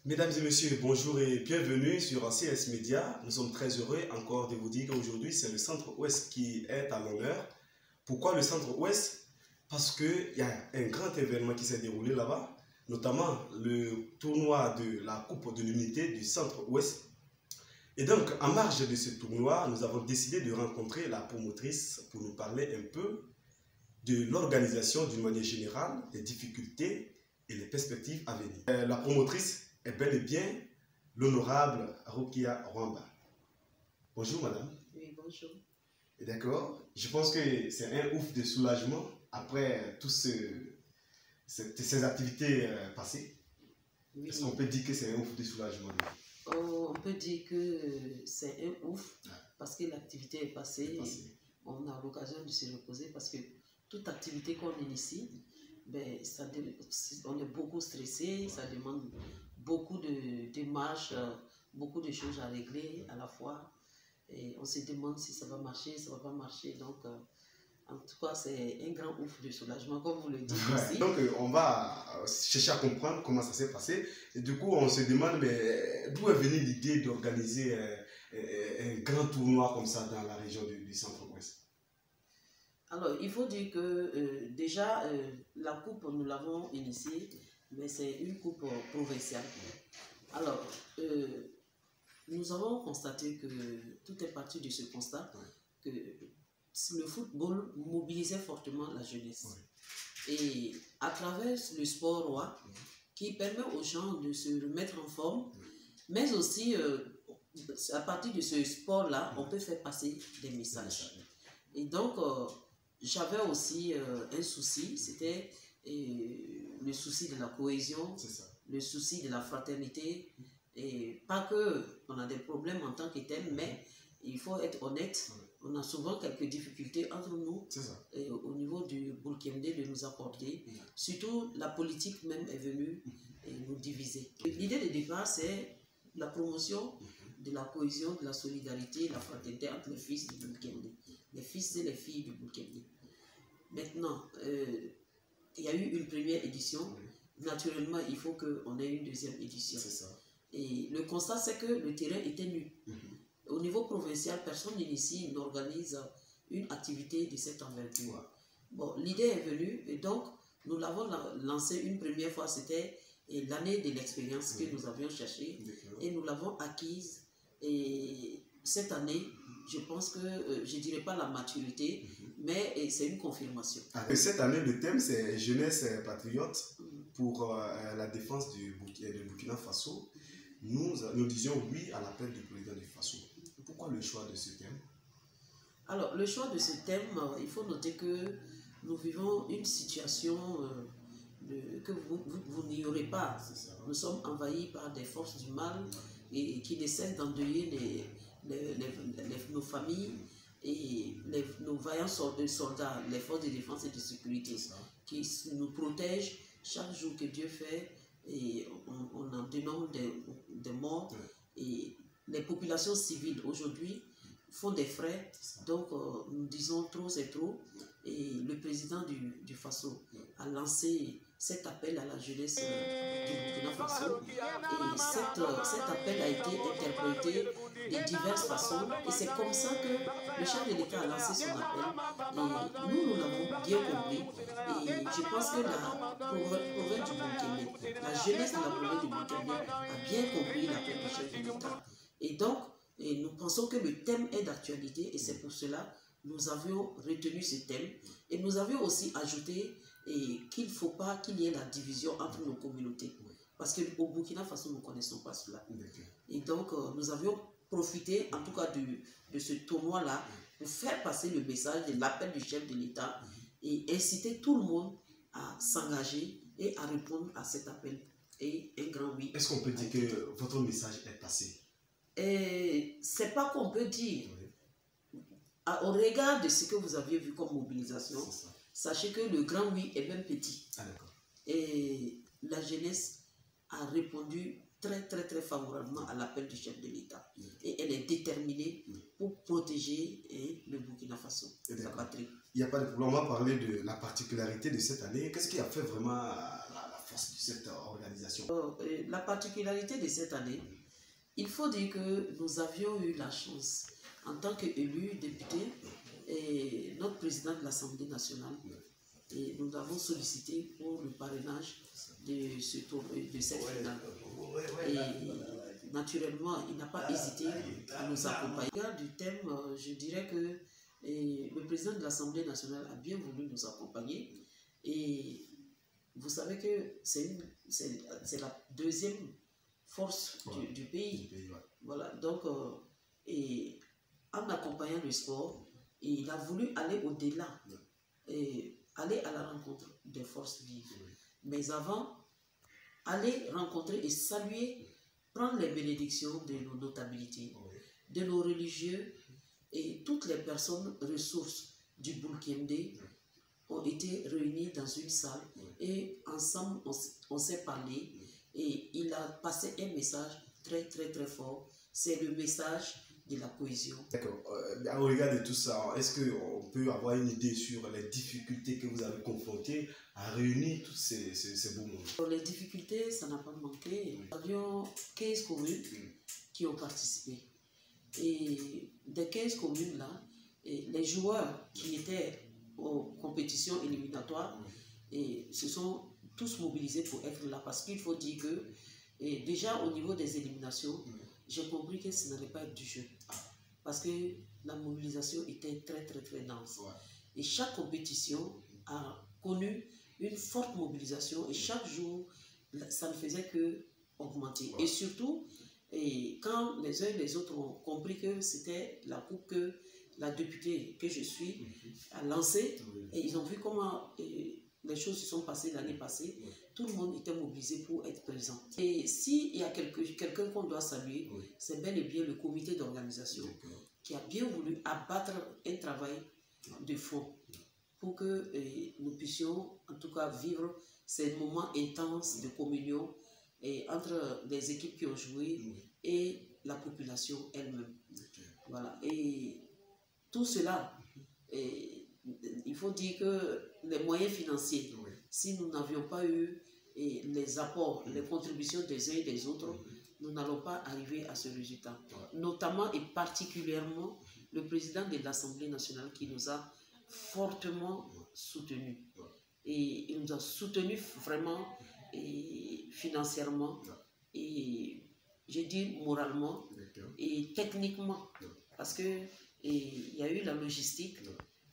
Mesdames et messieurs, bonjour et bienvenue sur CS Média. Nous sommes très heureux encore de vous dire qu'aujourd'hui, c'est le Centre-Ouest qui est à l'honneur. Pourquoi le Centre-Ouest? Parce qu'il y a un grand événement qui s'est déroulé là-bas, notamment le tournoi de la Coupe de l'Unité du Centre-Ouest. Et donc, en marge de ce tournoi, nous avons décidé de rencontrer la promotrice pour nous parler un peu de l'organisation d'une manière générale, des difficultés et les perspectives à venir. La promotrice est bel et bien l'honorable Rukia Rwamba. Bonjour madame. Oui, bonjour. D'accord. Je pense que c'est un ouf de soulagement après toutes ces activités passées. Oui. Est-ce qu'on peut dire que c'est un ouf de soulagement? On peut dire que c'est un ouf parce que l'activité est passée. On a l'occasion de se reposer parce que toute activité qu'on initie, ben, on est beaucoup stressé, ça demande beaucoup de démarches, beaucoup de choses à régler à la fois. Et on se demande si ça va marcher, ça ne va pas marcher. Donc, en tout cas, c'est un grand ouf de soulagement, comme vous le dites aussi. Donc, on va chercher à comprendre comment ça s'est passé. Et du coup, on se demande, mais d'où est venue l'idée d'organiser un grand tournoi comme ça dans la région du Centre-Ouest? Alors, il faut dire que déjà, la coupe, nous l'avons initiée, mais c'est une coupe provinciale. Alors, nous avons constaté que tout est parti de ce constat que le football mobilisait fortement la jeunesse. Et à travers le sport roi, qui permet aux gens de se remettre en forme, mais aussi, à partir de ce sport-là, on peut faire passer des messages. Et donc, j'avais aussi un souci, c'était le souci de la cohésion, le souci de la fraternité, et pas que on a des problèmes en tant que tel, mais il faut être honnête, on a souvent quelques difficultés entre nous au niveau du Burkende de nous accorder, surtout la politique même est venue nous diviser. L'idée de départ, c'est la promotion de la cohésion, de la solidarité, la fraternité entre les fils du Burkende, les fils et les filles du Burkende. Maintenant, il y a eu une première édition. Naturellement, il faut qu'on ait une deuxième édition. Et le constat, c'est que le terrain était nu. Au niveau provincial, personne ici n'organise une activité de cette envergure. Bon, l'idée est venue et donc nous l'avons lancée une première fois, c'était l'année de l'expérience que nous avions cherché et nous l'avons acquise. Et cette année, je pense que, je ne dirais pas la maturité, mais c'est une confirmation. Cette année, le thème, c'est Jeunesse patriote pour la défense du Burkina Faso. Nous disions oui à l'appel du président du Faso. Pourquoi le choix de ce thème? Alors, le choix de ce thème, il faut noter que nous vivons une situation que vous n'ignorez pas. Nous sommes envahis par des forces du mal et qui essaient d'endeuiller nos familles et nos vaillants soldats, les forces de défense et de sécurité qui nous protègent chaque jour que Dieu fait, et on en dénombre des morts, et les populations civiles aujourd'hui font des frais, donc nous disons trop c'est trop, et le président du Faso a lancé cet appel à la jeunesse du Burkina Faso, et cet appel a été interprété de diverses façons, et c'est comme ça que le chef de l'État a lancé son appel, et nous l'avons bien compris, et je pense que la province du Burkina, la jeunesse de la province du Burkina a bien compris l'appel du chef de l'État, et donc nous pensons que le thème est d'actualité, et c'est pour cela nous avions retenu ce thème, et nous avions aussi ajouté qu'il ne faut pas qu'il y ait la division entre nos communautés. Parce qu'au Burkina Faso, nous ne connaissons pas cela. Et donc, nous avions profité, en tout cas, de ce tournoi-là, pour faire passer le message de l'appel du chef de l'État et inciter tout le monde à s'engager et à répondre à cet appel. Et un grand oui. Est-ce qu'on peut dire que votre message est passé? C'est pas qu'on peut dire. Au regard de ce que vous aviez vu comme mobilisation, sachez que le grand oui est même petit. Et la jeunesse a répondu très très très favorablement à l'appel du chef de l'État. Et elle est déterminée pour protéger le Burkina Faso, sa patrie. Il n'y a pas de problème, on va parler de la particularité de cette année. Qu'est-ce qui a fait vraiment la force de cette organisation? La particularité de cette année, il faut dire que nous avions eu la chance, en tant qu'élus, députés, et notre président de l'Assemblée nationale, et nous avons sollicité pour le parrainage de cette finale. Et naturellement, il n'a pas hésité à nous accompagner. Au regard du thème, je dirais que le président de l'Assemblée nationale a bien voulu nous accompagner. Et vous savez que c'est la deuxième force du pays. Voilà, donc, et en accompagnant le sport, il a voulu aller au-delà, aller à la rencontre des forces vives. Mais avant, aller rencontrer et saluer, prendre les bénédictions de nos notabilités, de nos religieux, et toutes les personnes ressources du Boulkende ont été réunies dans une salle et ensemble on s'est parlé et il a passé un message très très très fort. C'est le message de la cohésion. D'accord. Au regard de tout ça, est-ce qu'on peut avoir une idée sur les difficultés que vous avez confrontées à réunir tous ces beaux mondes? Pour les difficultés, ça n'a pas manqué. Nous avions 15 communes qui ont participé. Et des 15 communes-là, les joueurs qui étaient aux compétitions éliminatoires se sont tous mobilisés pour être là. Parce qu'il faut dire que déjà au niveau des éliminations, j'ai compris que ce n'allait pas être du jeu. Parce que la mobilisation était très très très dense. Et chaque compétition a connu une forte mobilisation et chaque jour, ça ne faisait que augmenter. Et surtout, quand les uns et les autres ont compris que c'était la coupe que la députée que je suis a lancée, et ils ont vu comment les choses se sont passées l'année passée, tout le monde était mobilisé pour être présent. Et s'il y a quelqu'un qu'on doit saluer, c'est bel et bien le comité d'organisation qui a bien voulu abattre un travail de fond pour que nous puissions en tout cas vivre ces moments intenses de communion entre les équipes qui ont joué et la population elle-même. Voilà. Et tout cela, il faut dire que les moyens financiers, si nous n'avions pas eu les apports, les contributions des uns et des autres, nous n'allons pas arriver à ce résultat. Notamment et particulièrement le président de l'Assemblée nationale qui nous a fortement soutenus. Et il nous a soutenus vraiment financièrement et je dis moralement et techniquement. Parce que il y a eu la logistique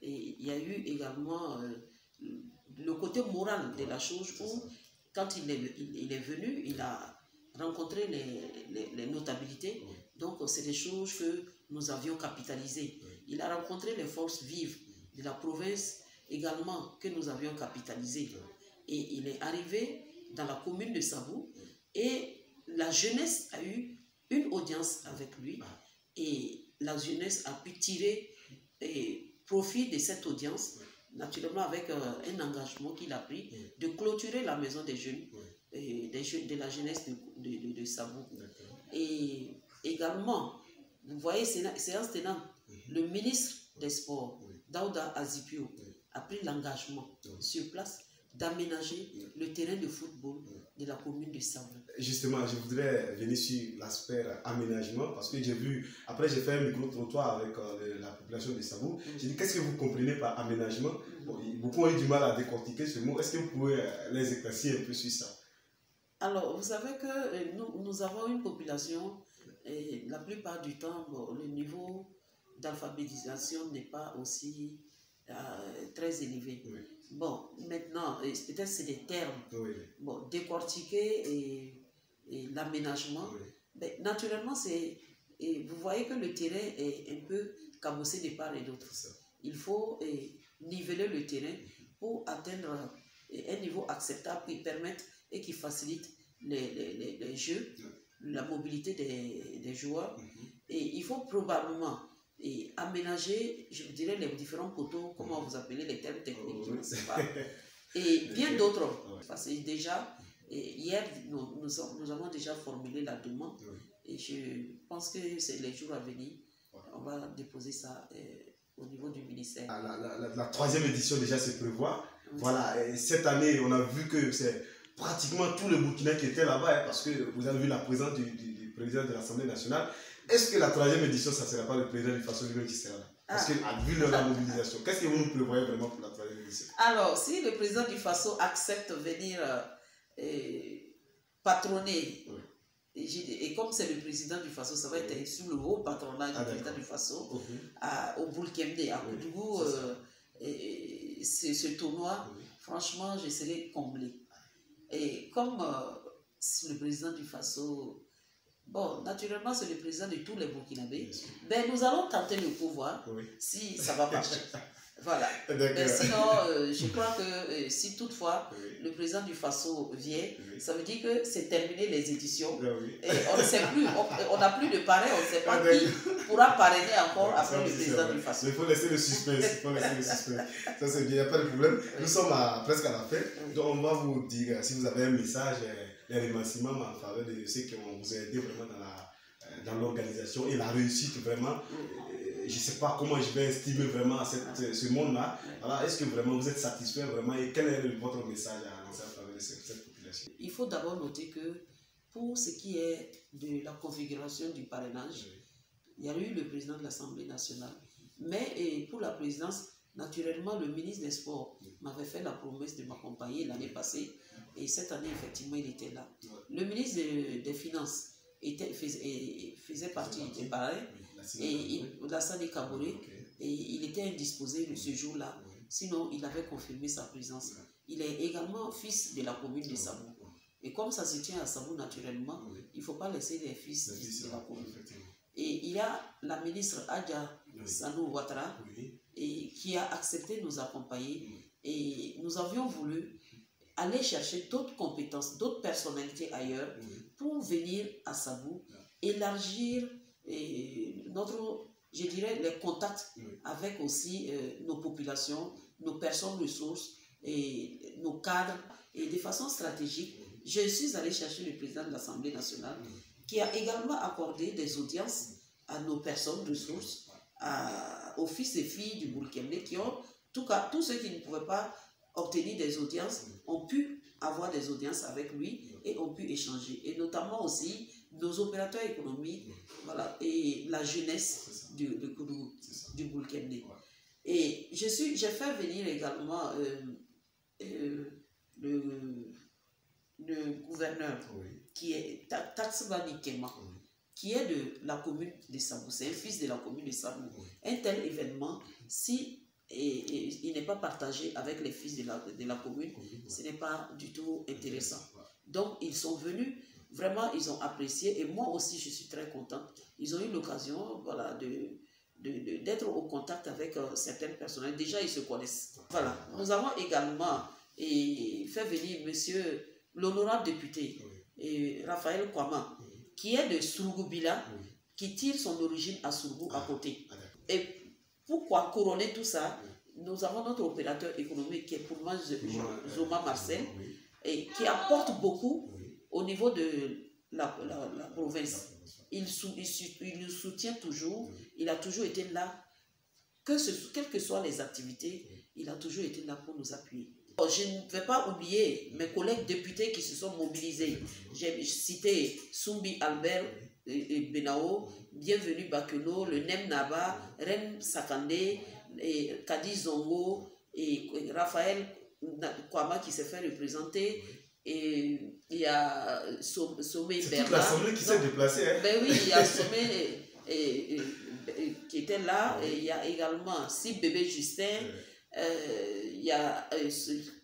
et il y a eu également le côté moral de la chose où quand il est venu, il a rencontré les notabilités. Donc c'est des choses que nous avions capitalisées. Il a rencontré les forces vives de la province également que nous avions capitalisées. Et il est arrivé dans la commune de Sabou et la jeunesse a eu une audience avec lui et la jeunesse a pu tirer profit de cette audience, naturellement avec un engagement qu'il a pris de clôturer la maison des jeunes, de la jeunesse de Sabou. Et également, vous voyez, séance tenante, le ministre des Sports, Daouda Azipio, a pris l'engagement sur place d'aménager le terrain de football de la commune de Sabou. Justement, je voudrais venir sur l'aspect aménagement parce que j'ai vu, après j'ai fait un micro-trottoir avec la population de Sabou. J'ai dit, qu'est-ce que vous comprenez par aménagement? Beaucoup ont eu du mal à décortiquer ce mot. Est-ce que vous pouvez les éclaircir un peu sur ça? Alors, vous savez que nous avons une population, et la plupart du temps, le niveau d'alphabétisation n'est pas aussi très élevé. Bon, maintenant, peut-être c'est des termes. Bon, décortiquer et l'aménagement. Naturellement, vous voyez que le terrain est un peu cabossé de part et d'autre. Il faut niveler le terrain pour atteindre un niveau acceptable qui permette et qui facilite les jeux, la mobilité des joueurs. Et il faut probablement aménager, je dirais, les différents poteaux, comment vous appelez les termes techniques, je ne sais pas. Et bien d'autres. Parce que déjà, hier, nous avons déjà formulé la demande. Et je pense que c'est les jours à venir. On va déposer ça au niveau du ministère. La troisième édition déjà se prévoit. Voilà, et cette année, on a vu que c'est pratiquement tous les Burkinabés qui étaient là-bas, hein, parce que vous avez vu la présence du président de l'Assemblée nationale. Est-ce que la 3e édition, ça ne sera pas le président du Faso lui-même qui sera là? Parce que, vu la mobilisation, qu'est-ce que vous nous prévoyez vraiment pour la 3e édition? Alors, si le président du Faso accepte de venir patronner, oui. Et comme c'est le président du Faso, ça va être sous le haut patronat du président du Faso, au Boulkemde, à Koudougou, ce tournoi, franchement, je serai comblé. Et comme le président du Faso, bon, naturellement, c'est le président de tous les Burkinabés, ben, nous allons tenter le pouvoir si ça va marcher. Voilà. Mais sinon, je crois que si toutefois le président du Faso vient, ça veut dire que c'est terminé les éditions. Et on ne sait plus, on n'a plus de parrain, on ne sait pas qui pourra parrainer encore après le président du Faso. Il faut laisser le suspense. Ça, c'est bien, il n'y a pas de problème. Nous sommes presque à la fin. Donc, on va vous dire, si vous avez un message, les remerciements en faveur de ceux qui vont vous aider vraiment dans l'organisation et la réussite vraiment. Je ne sais pas comment je vais estimer vraiment ce monde-là. Alors, est-ce que vraiment vous êtes satisfait vraiment et quel est votre message à lancer à travers cette population? Il faut d'abord noter que pour ce qui est de la configuration du parrainage, il y a eu le président de l'Assemblée nationale. Mais pour la présidence, naturellement, le ministre des Sports m'avait fait la promesse de m'accompagner l'année passée. Et cette année, effectivement, il était là. Le ministre des Finances faisait partie des parrains. Et Lassane Kaboré, et il était indisposé de ce jour-là. Sinon, il avait confirmé sa présence. Il est également fils de la commune de Sabou. Et comme ça se tient à Sabou naturellement, il ne faut pas laisser les fils de la commune. Et il y a la ministre Adja Sanou Ouattara qui a accepté de nous accompagner. Et nous avions voulu aller chercher d'autres compétences, d'autres personnalités ailleurs pour venir à Sabou, élargir je dirais, les contacts avec aussi nos populations, nos personnes ressources et nos cadres. Et de façon stratégique, je suis allé chercher le président de l'Assemblée nationale qui a également accordé des audiences à nos personnes ressources, aux fils et filles du Boulkemde qui ont, en tout cas, tous ceux qui ne pouvaient pas obtenir des audiences ont pu avoir des audiences avec lui et ont pu échanger. Et notamment aussi nos opérateurs économiques, voilà, et la jeunesse du Boulkemde. Et j'ai fait venir également le gouverneur qui est Tatsibani Kema, qui est de la commune de Sabou. C'est un fils de la commune de Sabou. Un tel événement, si il n'est pas partagé avec les fils de la commune, ce n'est pas du tout intéressant. Donc, ils sont venus, vraiment, ils ont apprécié, et moi aussi, je suis très contente. Ils ont eu l'occasion, voilà, d'être au contact avec certaines personnes. Déjà, ils se connaissent. Voilà. Nous avons également fait venir monsieur l'honorable député, Raphaël Kwama, qui est de Surugubila, qui tire son origine à Sourgou, à côté. Et pourquoi couronner tout ça? Nous avons notre opérateur économique qui est pour moi Zoma Marcel, et qui apporte beaucoup au niveau de la province. Il nous soutient toujours, il a toujours été là, quelles que soient les activités, il a toujours été là pour nous appuyer. Je ne vais pas oublier mes collègues députés qui se sont mobilisés. J'ai cité Soumbi Albert et Benao, Bienvenue Bakelo, le Nem Naba, Ren Sakande, et Kadi Zongo, et Raphaël Kwama qui s'est fait représenter. Et il y a Sommé Bernard. C'est toute l'Assemblée qui s'est déplacée. Hein? Ben oui, il y a Sommé qui était là. Et il y a également Si Bébé Justin. Il y a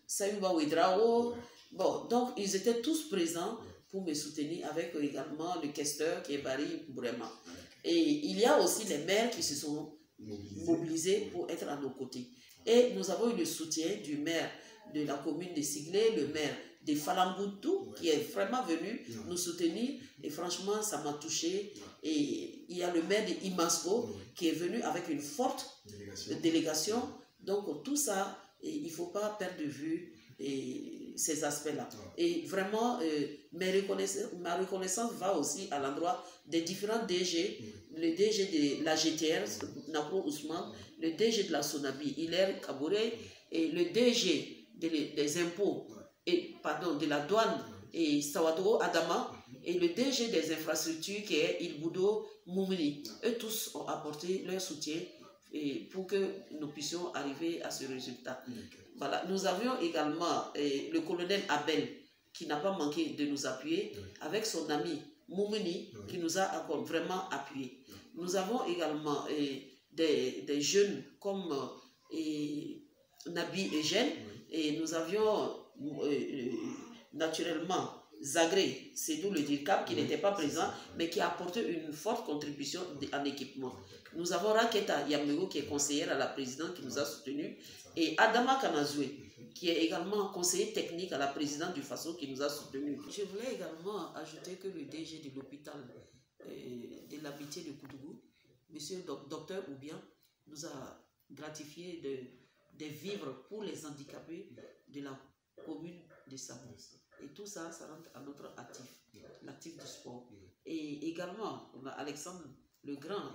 Sayouba Ouedrao. Bon, donc ils étaient tous présents pour me soutenir, avec également le questeur qui est Barry Bourema. Et il y a aussi les maires qui se sont mobilisés pour être à nos côtés. Et nous avons eu le soutien du maire de la commune de Siglé, le maire de Falamboutou, qui est vraiment venu nous soutenir. Et franchement, ça m'a touché. Et il y a le maire de Imasco qui est venu avec une forte délégation. Donc tout ça, il ne faut pas perdre de vue ces aspects-là. Et vraiment, ma reconnaissance va aussi à l'endroit des différents DG, le DG de la GTR, Nakro Ousmane, le DG de la Sonabi, Hilaire Kaboré, et le DG des impôts, de la douane et Sawadro Adama et le DG des infrastructures qui est Ilboudo Moumouni. Eux tous ont apporté leur soutien pour que nous puissions arriver à ce résultat. Voilà. Nous avions également le colonel Abel qui n'a pas manqué de nous appuyer avec son ami Moumouni qui nous a vraiment appuyés. Nous avons également des jeunes comme Nabi Eugène et nous avions naturellement Zagré, c'est d'où le DIRCAP qui n'était pas présent mais qui a apporté une forte contribution en équipement. Nous avons Raketa Yamego qui est conseillère à la présidente qui nous a soutenus et Adama Kanazoué qui est également conseiller technique à la présidente du FASO qui nous a soutenus. Je voulais également ajouter que le DG de l'hôpital de l'amitié de Koudougou, monsieur docteur Oubian, nous a gratifié des vivres pour les handicapés de la commune de Sabou. Et tout ça, ça rentre à notre actif, l'actif du sport. Et également, on a Alexandre le Grand,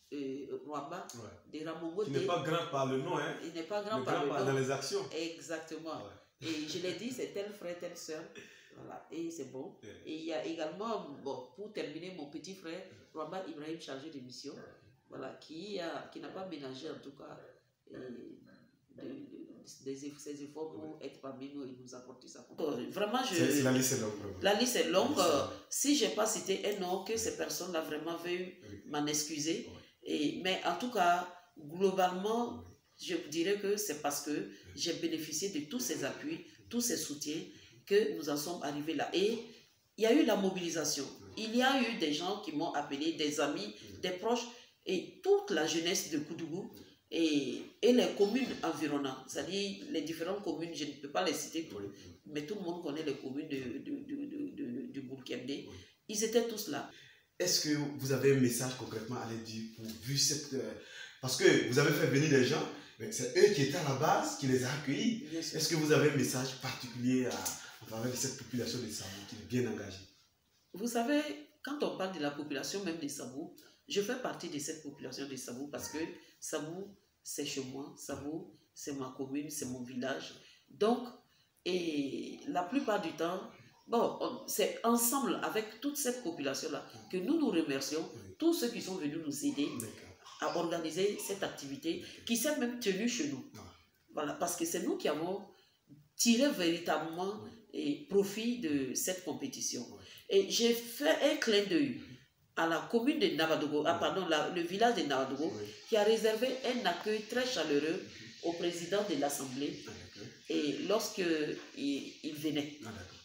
Rwamba, de Ramongo. Il n'est pas grand par le nom, hein. Il n'est pas grand par le nom. Dans les actions. Exactement. Et je l'ai dit, c'est tel frère, telle soeur. Voilà, et c'est bon. Et il y a également, bon, pour terminer, mon petit frère, Rwamba Ibrahim, chargé de mission, voilà, qui n'a pas ménagé en tout cas ses efforts pour être parmi nous et nous apporter ça. Vraiment, la liste est longue. La liste est longue. Si je n'ai pas cité un nom, que ces personnes-là vraiment veuillent m'en excuser. Mais en tout cas, globalement, je dirais que c'est parce que j'ai bénéficié de tous ces appuis, tous ces soutiens, que nous en sommes arrivés là. Et il y a eu la mobilisation. Il y a eu des gens qui m'ont appelé, des amis, des proches, et toute la jeunesse de Koudougou, et les communes environnantes, c'est-à-dire les différentes communes, je ne peux pas les citer toutes, mais tout le monde connaît les communes du Bourkende. Ils étaient tous là. Est-ce que vous avez un message concrètement à leur dire vu cette... parce que vous avez fait venir des gens, mais c'est eux qui étaient à la base, qui les a accueillis. Est-ce que vous avez un message particulier en faveur de cette population de Sabou qui est bien engagée? Vous savez, quand on parle de la population même de Sabou, je fais partie de cette population de Sabou parce que Sabou, c'est chez moi. Sabou, c'est ma commune, c'est mon village. Donc, et la plupart du temps, bon, c'est ensemble avec toute cette population-là que nous nous remercions, tous ceux qui sont venus nous aider à organiser cette activité qui s'est même tenue chez nous. Voilà, parce que c'est nous qui avons tiré véritablement profit de cette compétition. Et j'ai fait un clin d'œil à la commune de Navadogo, le village de Navadogo, qui a réservé un accueil très chaleureux au président de l'Assemblée. Et lorsqu'il venait,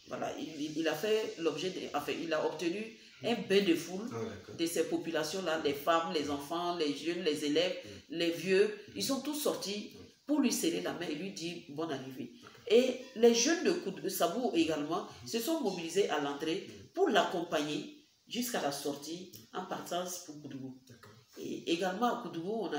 voilà, il a fait l'objet il a obtenu un bain de foule de ces populations-là, les femmes, les enfants, les jeunes, les élèves, les vieux. Ils sont tous sortis pour lui serrer la main et lui dire bonne arrivée. Et les jeunes de Sabou également se sont mobilisés à l'entrée pour l'accompagner jusqu'à la sortie en partance pour Koudougou. Et également à Koudougou,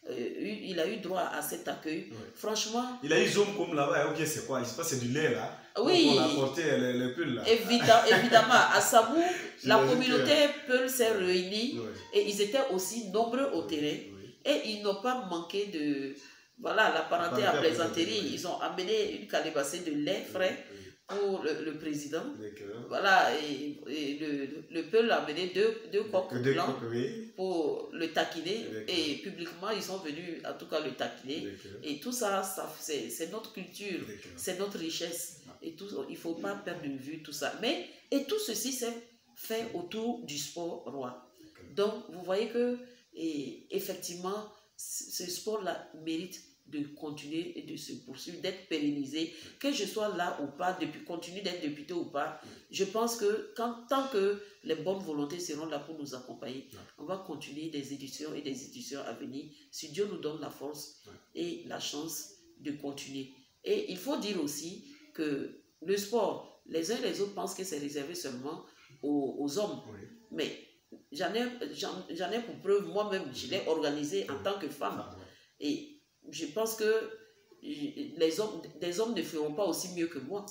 il a eu droit à cet accueil. Franchement... Il a eu zoom comme là-bas, ok, c'est quoi? Je sais pas, c'est du lait là. Oui. On a apporté le pull là. Évidemment, à Sabou, la communauté Peul s'est réunie et ils étaient aussi nombreux au terrain. Et ils n'ont pas manqué de... Voilà, la parenté à plaisanterie. Ils ont amené une calebassée de lait frais pour le président. Voilà, et le Peul a amené deux coqs blancs pour le taquiner. Et publiquement, ils sont venus, en tout cas, le taquiner. Et tout ça, c'est notre culture, c'est notre richesse. Et tout, il ne faut pas perdre de vue tout ça. Et tout ceci s'est fait autour du sport roi. Donc, vous voyez que, effectivement, ce sport-là mérite de continuer et de se poursuivre, d'être pérennisé, que je sois là ou pas, continue d'être député ou pas. Je pense que tant que les bonnes volontés seront là pour nous accompagner, on va continuer des éditions et des éditions à venir, si Dieu nous donne la force et la chance de continuer. Et il faut dire aussi que le sport, les uns et les autres pensent que c'est réservé seulement aux hommes. Mais j'en ai pour preuve, moi-même, je l'ai organisé en tant que femme. Et je pense que des hommes ne feront pas aussi mieux que moi.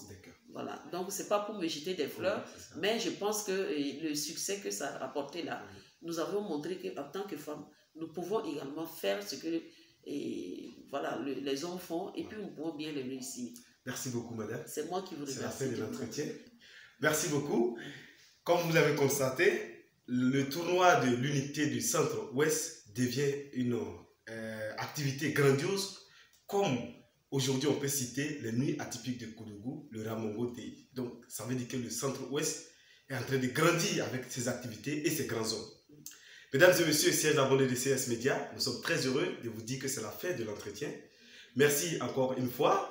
Voilà. Donc, ce n'est pas pour me jeter des fleurs, mais je pense que le succès que ça a apporté là, nous avons montré qu'en tant que femmes, nous pouvons également faire ce que les hommes font et puis nous pouvons bien les réussir. Merci beaucoup, madame. C'est moi qui vous remercie. C'est la fin de l'entretien. Merci beaucoup. Comme vous l'avez constaté, le tournoi de l'unité du Centre-Ouest devient une activité grandiose, comme aujourd'hui on peut citer les nuits atypiques de Koudougou, le Ramongo Day. Donc ça veut dire que le Centre-Ouest est en train de grandir avec ses activités et ses grands hommes. Mesdames et messieurs, chers abonnés de CS Média, nous sommes très heureux de vous dire que c'est la fin de l'entretien. Merci encore une fois.